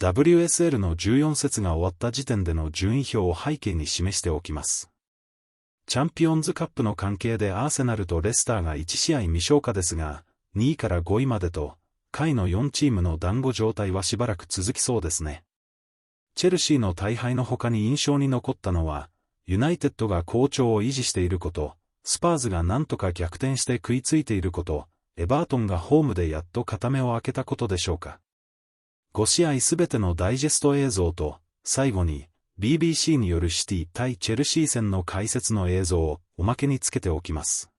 WSL の14節が終わった時点での順位表を背景に示しておきます。チャンピオンズカップの関係でアーセナルとレスターが1試合未消化ですが、2位から5位までと、下位の4チームの団子状態はしばらく続きそうですね。チェルシーの大敗の他に印象に残ったのは、ユナイテッドが好調を維持していること、スパーズがなんとか逆転して食いついていること、エバートンがホームでやっと片目を開けたことでしょうか。5試合すべてのダイジェスト映像と、最後に、BBC によるシティ対チェルシー戦の解説の映像をおまけにつけておきます。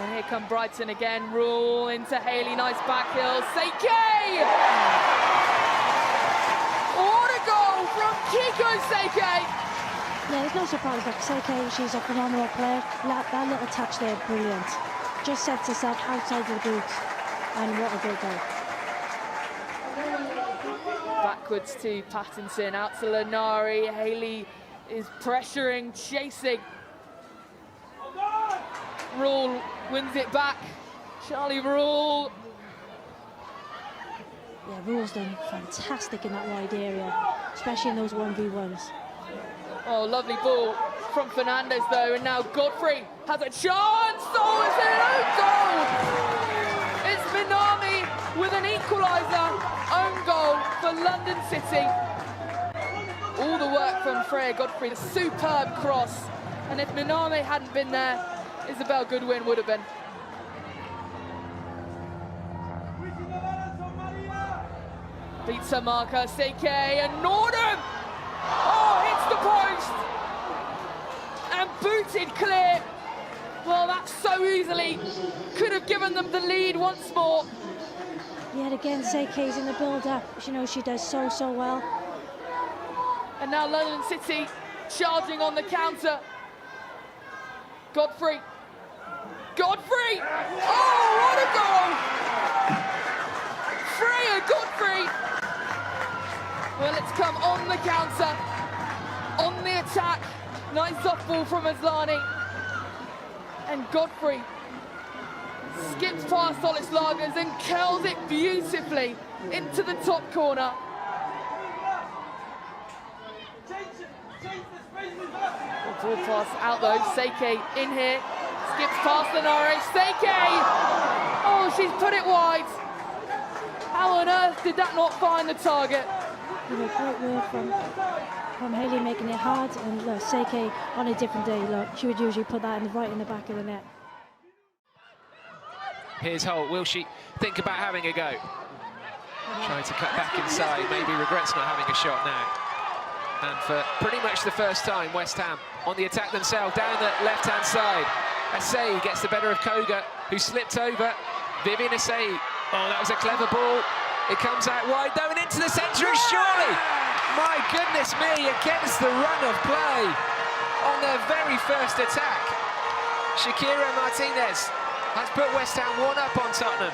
And here come Brighton again, Rule into Haley, nice back heel, Seike! What a goal from Kiko Seike! Yeah, it's no surprise that Seike, she's a phenomenal player. That little touch there, brilliant. Just sets herself outside the boots, and what a great goal. Backwards to Pattinson, out to Lanari, Haley is pressuring, chasing. Rule wins it back. Charlie Rule. Yeah, Rule's done fantastic in that wide area, especially in those 1v1s. Oh, lovely ball from Fernandez though, and now Godfrey has a chance. Oh, it's an own goal. It's Minami with an equaliser, own goal for London City. All the work from Freya Godfrey, the superb cross, and if Minami hadn't been there, Isabel Goodwin would have been. Beats her marker, Seike and Nordham! Oh, hits the post! And booted clear. Well, that so easily could have given them the lead once more. Yet again, Seike's in the build-up. You know, she does so well. And now London City charging on the counter. Godfrey. Godfrey! Oh, what a goal! Freya Godfrey! Well, it's come on the counter, on the attack. Nice off ball from Aslani. And Godfrey skips past Solis Lagers and curls it beautifully into the top corner. Ball pass out though, Seike in here. Skips past Lanare, Seike! Oh, she's put it wide. How on earth did that not find the target? Great work from Haley making it hard, and look, Seike on a different day, look, she would usually put that right in the back of the net. Here's Holt, will she think about having a go? Trying to cut back inside, maybe regrets not having a shot now. And for pretty much the first time, West Ham on the attack themselves, down the left-hand side. Asai gets the better of Koga, who slipped over. Vivian Asai, oh, that was a clever ball. It comes out wide though, and into the centre, and surely, my goodness me, against the run of play on their very first attack. Shakira Martinez has put West Ham 1-up on Tottenham.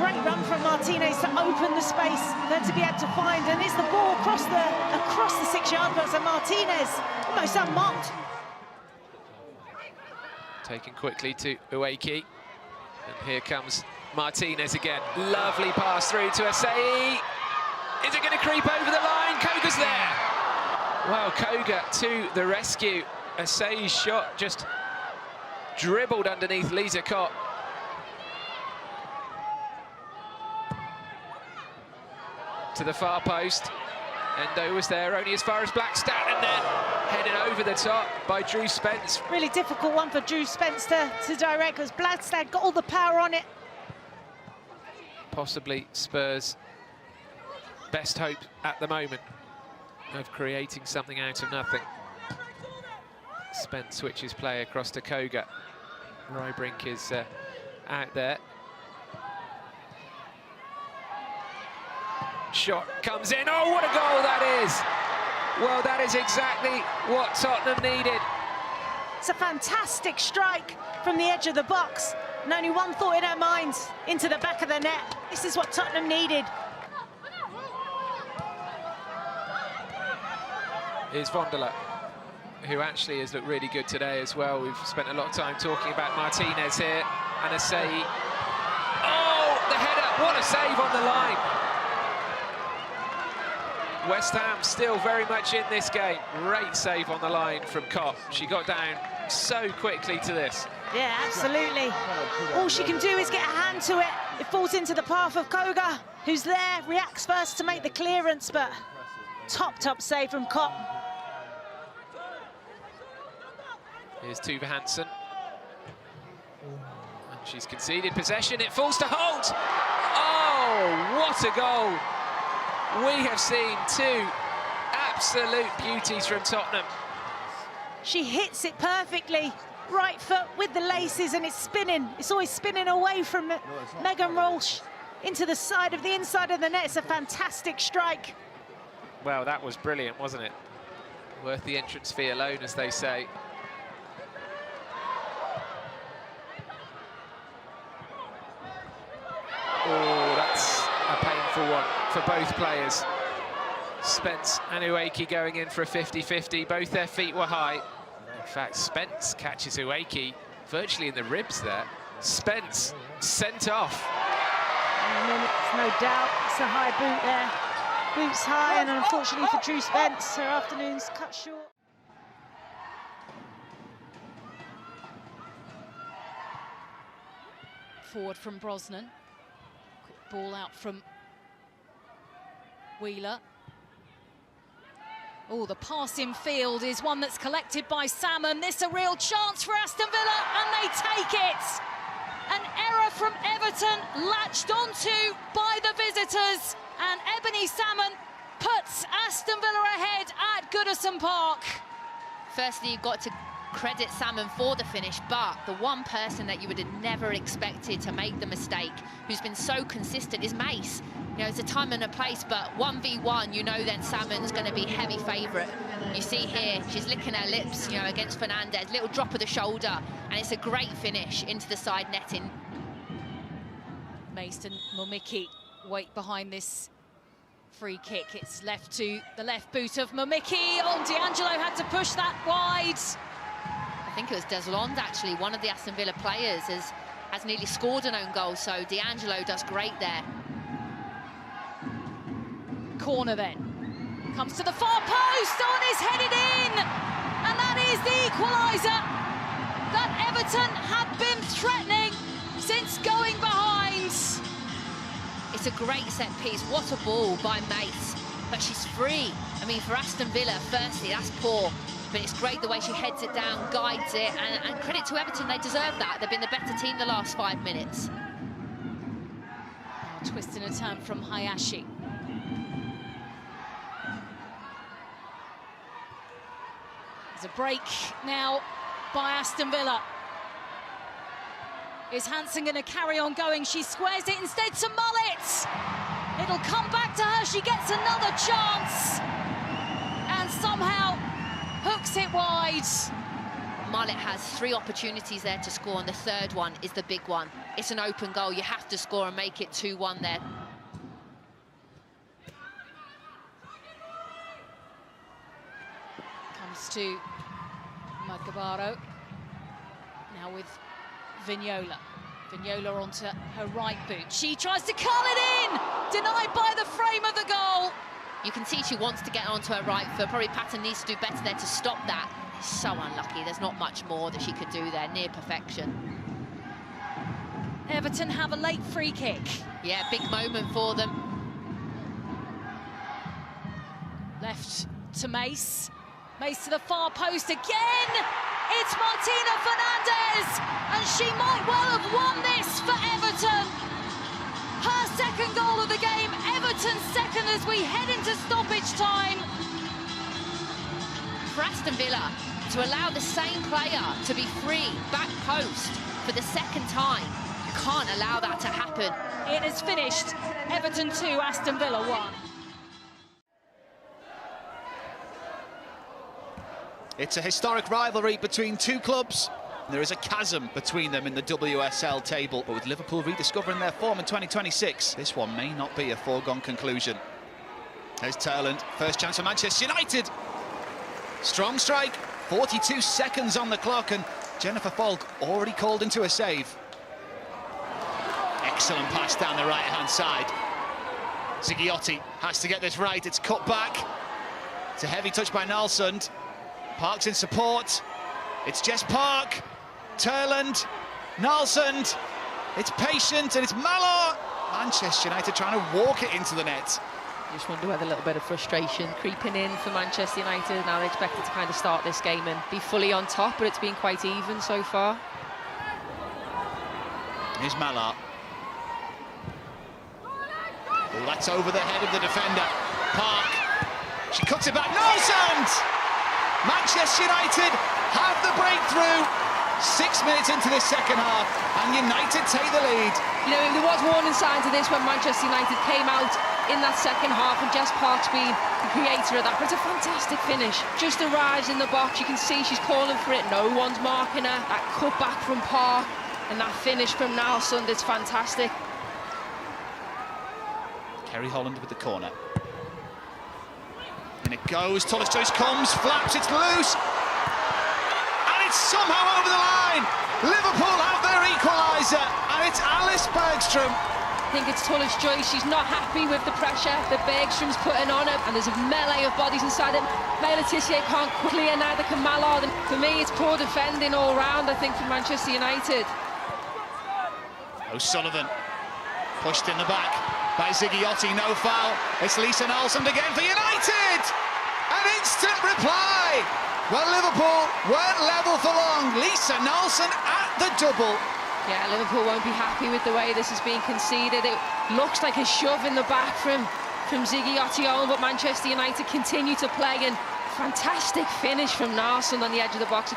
Great run from Martinez to open the space then to be able to find, and it's the ball across the 6-yard box, and Martinez almost unmarked. Taken quickly to Ueki, and here comes Martinez again. Lovely pass through to Asai. Is it going to creep over the line? Koga's there. Wow, Koga to the rescue. Asai's shot just dribbled underneath Lisa Cott. To the far post. Endo was there only as far as Blackstad, and then headed over the top by Drew Spence. Really difficult one for Drew Spence to direct, because Blackstad got all the power on it. Possibly Spurs' best hope at the moment of creating something out of nothing. Spence switches play across to Koga. Rybrink is out there. Shot comes in. Oh, what a goal that is! Well, that is exactly what Tottenham needed. It's a fantastic strike from the edge of the box, and only one thought in her mind, into the back of the net. This is what Tottenham needed. Here's Vonderla, who actually has looked really good today as well. We've spent a lot of time talking about Martinez here. And a save. Oh, the header, what a save on the line. West Ham still very much in this game. Great save on the line from Kopp. She got down so quickly to this. Yeah, absolutely. All she can do is get a hand to it. It falls into the path of Koga, who's there, reacts first to make the clearance, but top save from Kopp. Here's Tuva Hansen. And she's conceded possession, it falls to Holt. Oh, what a goal. We have seen two absolute beauties from Tottenham. She hits it perfectly, right foot with the laces, and it's spinning. It's always spinning away from Megan Rolsh into the inside of the net. It's a fantastic strike. Well, that was brilliant, wasn't it? Worth the entrance fee alone, as they say. Oh, that's a painful one for both players. Spence and Ueki going in for a 50-50. Both their feet were high. In fact, Spence catches Ueki virtually in the ribs there. Spence sent off. And then it's no doubt it's a high boot there. Boots high, and unfortunately for Drew Spence, her afternoon's cut short. Forward from Brosnan. Quick ball out from Wheeler. Oh, the pass in field is one that's collected by Salmon. This a real chance for Aston Villa, and they take it. An error from Everton, latched onto by the visitors, and Ebony Salmon puts Aston Villa ahead at Goodison Park. Firstly, you've got to credit Salmon for the finish, but the one person that you would have never expected to make the mistake, who's been so consistent, is Mace. You know, it's a time and a place, but 1v1, you know then Salmon's going to be heavy favourite. You see here, she's licking her lips, you know, against Fernandez. Little drop of the shoulder, and it's a great finish into the side netting. Mace and Momiki wait behind this free kick. It's left to the left boot of Momiki. Oh, D'Angelo had to push that wide. I think it was Deslond, actually, one of the Aston Villa players, has nearly scored an own goal, so D'Angelo does great there. Corner then. Comes to the far post, oh, and is headed in! And that is the equaliser that Everton had been threatening since going behind. It's a great set piece. What a ball by Mace. But she's free. I mean, for Aston Villa, firstly, that's poor. But it's great the way she heads it down, guides it, and credit to Everton, they deserve that. They've been the better team the last 5 minutes. Oh, twist and a turn from Hayashi. There's a break now by Aston Villa. Is Hansen going to carry on going? She squares it instead to Mullet. It'll come back to her. She gets another chance. And somehow hooks it wide. Mullet has 3 opportunities there to score, and the third one is the big one. It's an open goal. You have to score and make it 2-1 there. Comes to Magabaro. Now with Vignola. Vignola onto her right boot. She tries to curl it in! Denied by the frame of the goal. You can see she wants to get onto her right foot. Probably Patton needs to do better there to stop that. So unlucky. There's not much more that she could do there. Near perfection. Everton have a late free kick. Yeah, big moment for them. Left to Mace. Mace to the far post again. It's Martina Fernandez, and she might well have won this for Everton. Her second goal of the game, Everton's second as we head into stoppage time. For Aston Villa to allow the same player to be free back post for the second time, you can't allow that to happen. It is finished. Everton 2, Aston Villa 1. It's a historic rivalry between two clubs. There is a chasm between them in the WSL table, but with Liverpool rediscovering their form in 2026, this one may not be a foregone conclusion. There's Turland, first chance for Manchester United. Strong strike, 42 seconds on the clock, and Jennifer Falk already called into a save. Excellent pass down the right-hand side. Zighiotti has to get this right. It's cut back. It's a heavy touch by Nalsund. Park's in support. It's Jess Park. Turland. Nalsund. It's patient and it's Mallor. Manchester United trying to walk it into the net. You just wonder whether a little bit of frustration creeping in for Manchester United. Now they're expected to kind of start this game and be fully on top, but it's been quite even so far. Here's Mallor. Oh, that's over the head of the defender. Park. She cuts it back. Nalsund! Manchester United have the breakthrough. 6 minutes into this second half, and United take the lead. You know, there was warning signs of this when Manchester United came out in that second half, and Jess Park's been the creator of that. But it's a fantastic finish. Just arrives in the box. You can see she's calling for it. No one's marking her. That cut back from Park, and that finish from Nalsund. It's fantastic. Kerry Holland with the corner. And it goes. Tullis Joyce comes, flaps. It's loose. It's somehow over the line. Liverpool have their equaliser, and it's Alice Bergstrom. I think it's Tullis Joyce. She's not happy with the pressure that Bergstrom's putting on her, and there's a melee of bodies inside it. May Le Tissier can't clear, neither can Mallard. And for me, it's poor defending all round, I think, for Manchester United. O'Sullivan pushed in the back by Zighiotti, no foul. It's Lisa Nalsund again for United. An instant reply. Well, Liverpool weren't level for long. Lisa Nalsund at the double. Yeah, Liverpool won't be happy with the way this is being conceded. It looks like a shove in the back from Zighiotti on, but Manchester United continue to play, and fantastic finish from Nalsund on the edge of the box.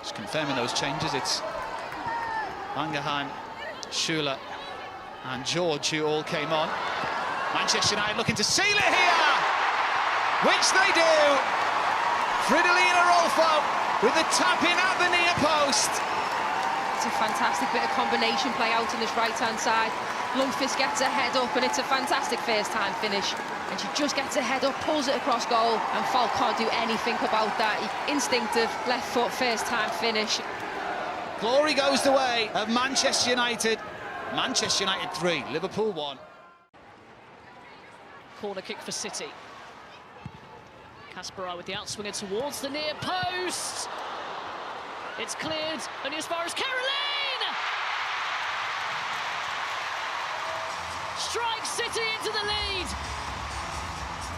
Just confirming those changes, it's Langerheim, Schuler and George who all came on. Manchester United looking to seal it here, which they do. Fridolina Rolfo with the tap in at the near post. It's a fantastic bit of combination play out on this right-hand side. Lundqvist gets her head up, and it's a fantastic first-time finish. And she just gets her head up, pulls it across goal, and Falk can't do anything about that. Instinctive left foot first-time finish. Glory goes the way of Manchester United. Manchester United 3, Liverpool 1. Corner kick for City. Kasparov with the outswinger towards the near post. It's cleared only as far as Kolene! Strikes City into the lead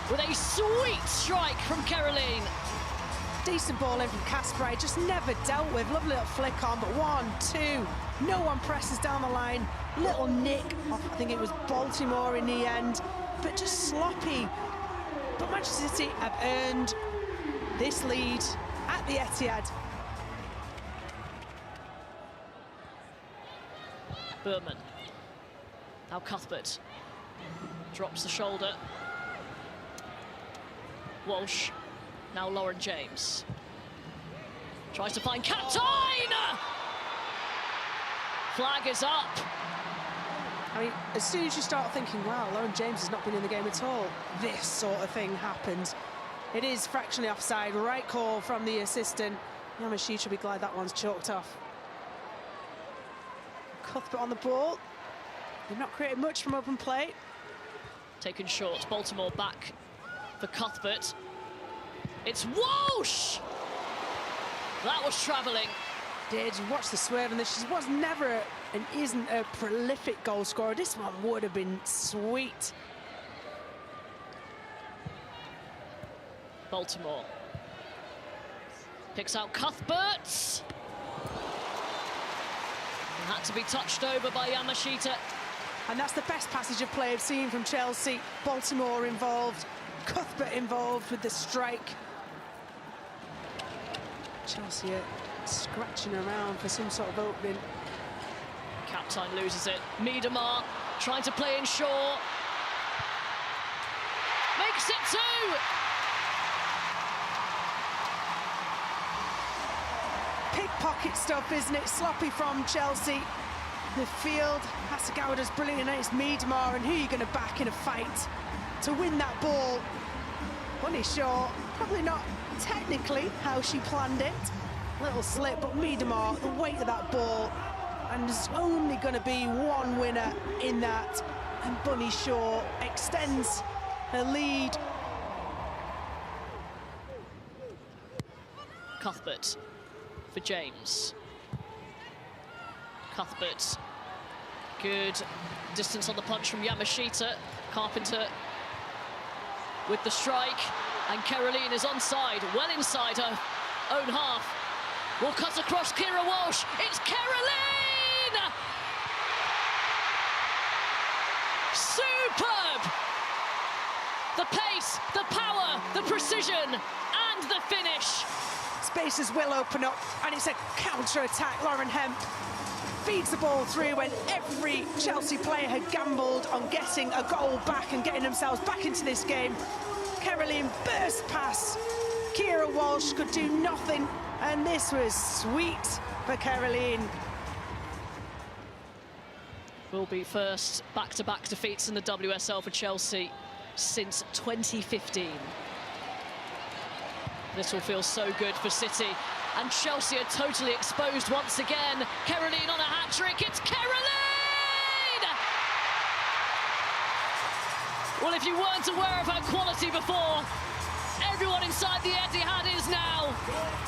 with a sweet strike from Kolene. Decent ball in from Kasparov, just never dealt with. Lovely little flick on, but 1-2. No one presses down the line. Little nick off, I think it was Baltimore in the end, but just sloppy. But Manchester City have earned this lead at the Etihad. Berman. Now Cuthbert. Drops the shoulder. Walsh. Now Lauren James. Tries to find Captain! Flag is up. I mean, as soon as you start thinking, wow, Lauren James has not been in the game at all, this sort of thing happens. It is fractionally offside, right call from the assistant. Yamashita will be glad that one's chalked off. Cuthbert on the ball. They've not created much from open play. Taken short, Baltimore back for Cuthbert. It's Walsh! That was travelling. Did you watch the swerve? And this was never and isn't a prolific goal scorer. This one would have been sweet. Baltimore picks out Cuthbert. And had to be touched over by Yamashita. And that's the best passage of play I've seen from Chelsea. Baltimore involved, Cuthbert involved with the strike. Chelsea are scratching around for some sort of opening. Captain loses it. Miedemar trying to play in Shaw. Makes it 2! Pickpocket stuff, isn't it? Sloppy from Chelsea. The field, Hasegawa does brilliant, and it's Miedemar, and who are you going to back in a fight to win that ball? Bunny Shaw, probably not technically how she planned it, Little slip, but Miedemar, the weight of that ball, and there's only going to be one winner in that, and Bunny Shaw extends her lead. Cuthbert for James. Cuthbert, good distance on the punch from Yamashita. Carpenter with the strike, and Caroline is onside, well inside her own half. Will cut across Kira Walsh. It's Caroline! Superb! The pace, the power, the precision, and the finish. Spaces will open up, and it's a counter-attack. Lauren Hemp feeds the ball through when every Chelsea player had gambled on getting a goal back and getting themselves back into this game. Caroline burst past. Kira Walsh could do nothing, and this was sweet for Caroline. Will be first back-to-back defeats in the WSL for Chelsea since 2015. This will feel so good for City. And Chelsea are totally exposed once again. Caroline on a hat-trick. It's Caroline! Well, if you weren't aware of her quality before, everyone inside the Etihad is now.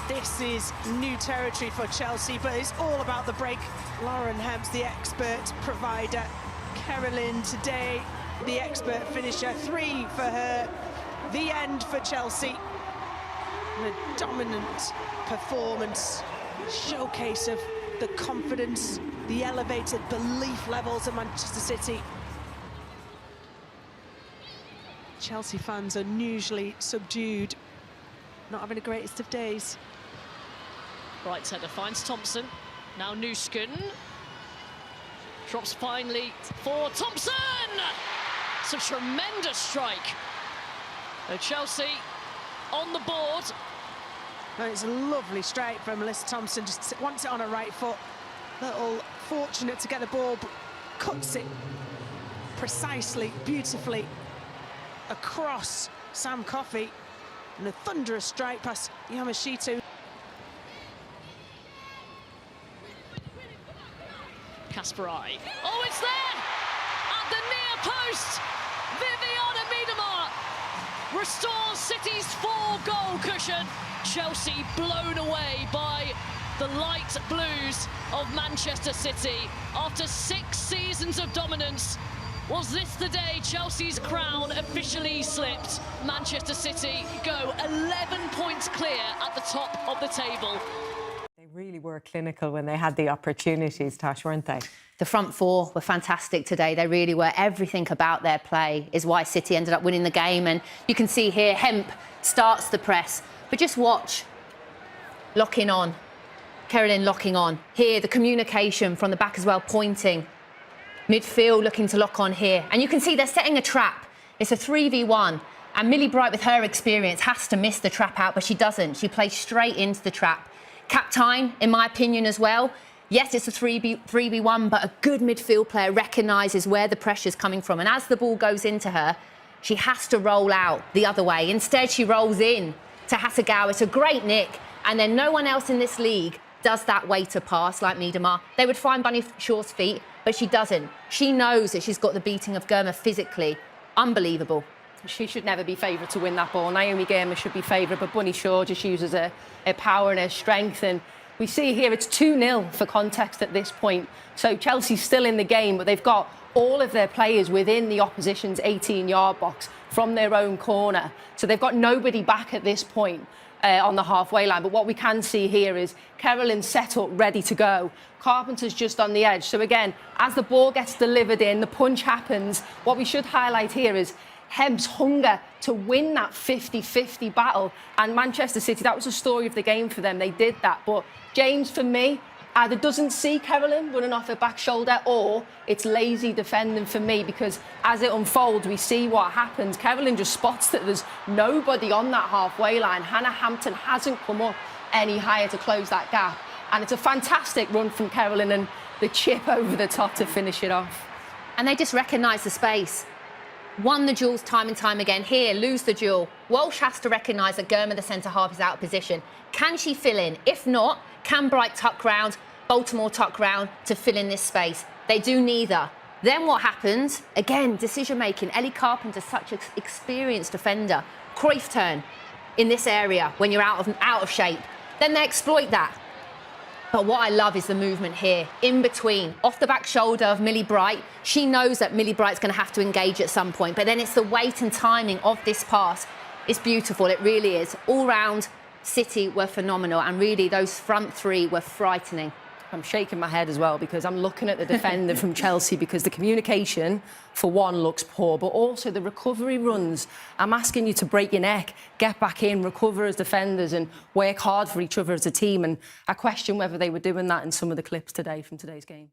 This is new territory for Chelsea, but it's all about the break. Lauren Hemp's the expert provider. Caroline today, the expert finisher. 3 for her. The end for Chelsea. And a dominant performance, showcase of the confidence, the elevated belief levels of Manchester City. Chelsea fans are unusually subdued, not having the greatest of days. Right header finds Thompson. Now Nusken. Drops finally for Thompson! It's a tremendous strike. So Chelsea on the board. Oh, it's a lovely strike from Melissa Thompson, just wants it on her right foot. Little fortunate to get the ball, but cuts it precisely, beautifully across Sam Coffey, and a thunderous strike past Yamashita. Kasparai. Oh, it's there! At the near post! Viviana Miedemar restores City's 4-goal cushion. Chelsea blown away by the light blues of Manchester City. After 6 seasons of dominance, was this the day Chelsea's crown officially slipped? Manchester City go 11 points clear at the top of the table. They really were clinical when they had the opportunities, Tash, weren't they? The front four were fantastic today. They really were. Everything about their play is why City ended up winning the game. And you can see here, Hemp starts the press. But just watch. Locking on. Caroline locking on. Here, the communication from the back as well, pointing. Midfield looking to lock on here. And you can see they're setting a trap. It's a 3v1. And Millie Bright, with her experience, has to miss the trap out, but she doesn't. She plays straight into the trap. Captain, in my opinion, as well. Yes, it's a 3v1, but a good midfield player recognises where the pressure's coming from. And as the ball goes into her, she has to roll out the other way. Instead, she rolls in to Hasegawa. It's a great nick. And then no one else in this league does that way to pass like Miedemar. They would find Bunny Shaw's feet, but she doesn't. She knows that she's got the beating of Germa physically. Unbelievable. She should never be favoured to win that ball. Naomi Germa should be favoured, but Bunny Shaw just uses her power and her strength. And we see here it's 2-0 for context at this point. So Chelsea's still in the game, but they've got all of their players within the opposition's 18-yard box from their own corner. So they've got nobody back at this point on the halfway line. But what we can see here is Caroline set up, ready to go. Carpenter's just on the edge. So again, as the ball gets delivered in, the punch happens. What we should highlight here is Hemp's hunger to win that 50-50 battle. And Manchester City, that was the story of the game for them. They did that. But James, for me, either doesn't see Caroline running off her back shoulder, or it's lazy defending for me, because as it unfolds, we see what happens. Caroline just spots that there's nobody on that halfway line. Hannah Hampton hasn't come up any higher to close that gap. And it's a fantastic run from Caroline, and the chip over the top to finish it off. And they just recognise the space. Won the duels time and time again. Here, lose the duel. Walsh has to recognise that Germa, the centre-half, is out of position. Can she fill in? If not, Can Bright tuck round, Baltimore tuck round to fill in this space? They do neither. Then what happens? Again, decision-making. Ellie Carpenter's such an experienced defender. Cruyff turn in this area when you're out of shape. Then they exploit that. But what I love is the movement here, in between, off the back shoulder of Millie Bright. She knows that Millie Bright's going to have to engage at some point, but then it's the weight and timing of this pass. It's beautiful, it really is. All round, City were phenomenal, and really those front three were frightening. I'm shaking my head as well because I'm looking at the defender from Chelsea because the communication, for one, looks poor, but also the recovery runs. I'm asking you to break your neck, get back in, recover as defenders and work hard for each other as a team. And I question whether they were doing that in some of the clips today from today's game.